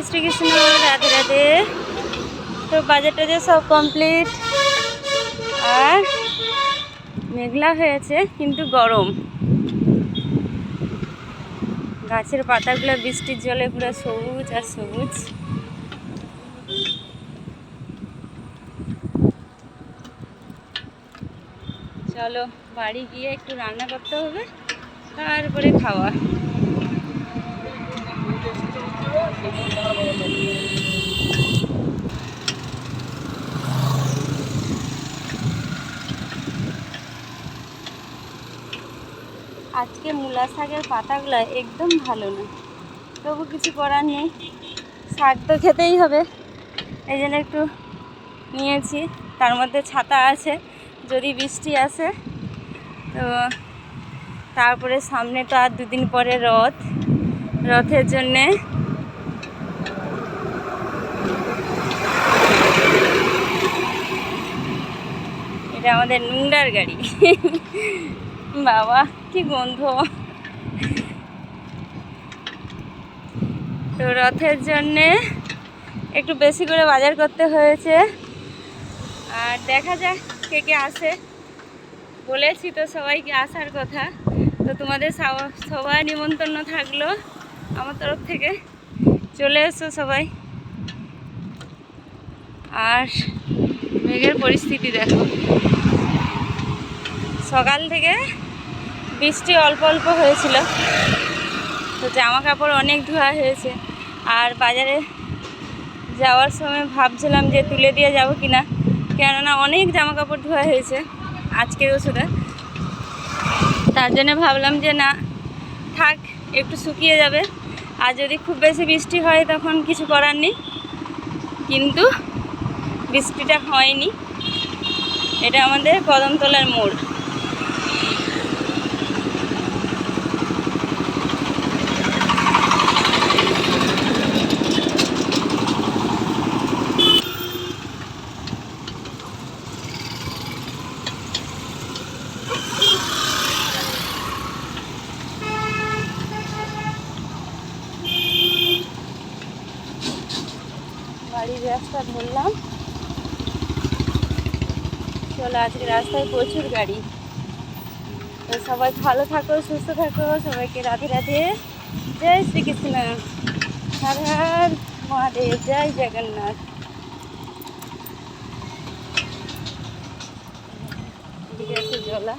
শ্রীকৃষ্ণ, রাধে রাধে। তো বাজার টাজার সব কমপ্লিট, আর মেঘলা হয়েছে কিন্তু গরম। গাছের পাতাগুলো বৃষ্টির জলে পুরো সবুজ আর সবুজ। চলো বাড়ি গিয়ে একটু রান্না করতে হবে, তারপরে খাওয়া। আজকে মূলা শাকের পাতাগুলো একদম ভালো না, তবু কিছু করার নেই, শাক তো খেতেই হবে, এই জন্য একটু নিয়েছি। তার মধ্যে ছাতা আছে, যদি বৃষ্টি আসে তো। তারপরে সামনে তো আর দুদিন পরে রথের জন্যে এটা আমাদের নুংডার গাড়ি। বাবা কি গন্ধ। তো রথের জন্যে একটু বেশি করে বাজার করতে হয়েছে, আর দেখা যাক কে কে আসে। বলেছি তো সবাইকে আসার কথা, তো তোমাদের সবাই নিমন্ত্রণ থাকলো আমার তরফ থেকে, চলে এসো সবাই। আর মেঘের পরিস্থিতি দেখো, সকাল থেকে বৃষ্টি অল্প অল্প হয়েছিল, তো জামা কাপড় অনেক ধোয়া হয়েছে। আর বাজারে যাওয়ার সময় ভাবছিলাম যে তুলে দিয়ে যাব কিনা, কেননা অনেক জামা কাপড় ধোয়া হয়েছে আজকেরও শুধু। তার জন্য ভাবলাম যে না থাক, একটু শুকিয়ে যাবে, আর যদি খুব বেশি বৃষ্টি হয় তখন কিছু করার নেই। কিন্তু বৃষ্টিটা হয়নি। এটা আমাদের কদমতলার মোড়। বাড়ির রাস্তা ধরলাম, চলো। আজকে রাস্তায় প্রচুর গাড়ি। তো সবাই ভালো থাকো, সুস্থ থাকো, সবাইকে রাধে রাধে, জয় শ্রীকৃষ্ণ, হর হর মহাদেব, জয় জগন্নাথ। ঠিক আছে জলা।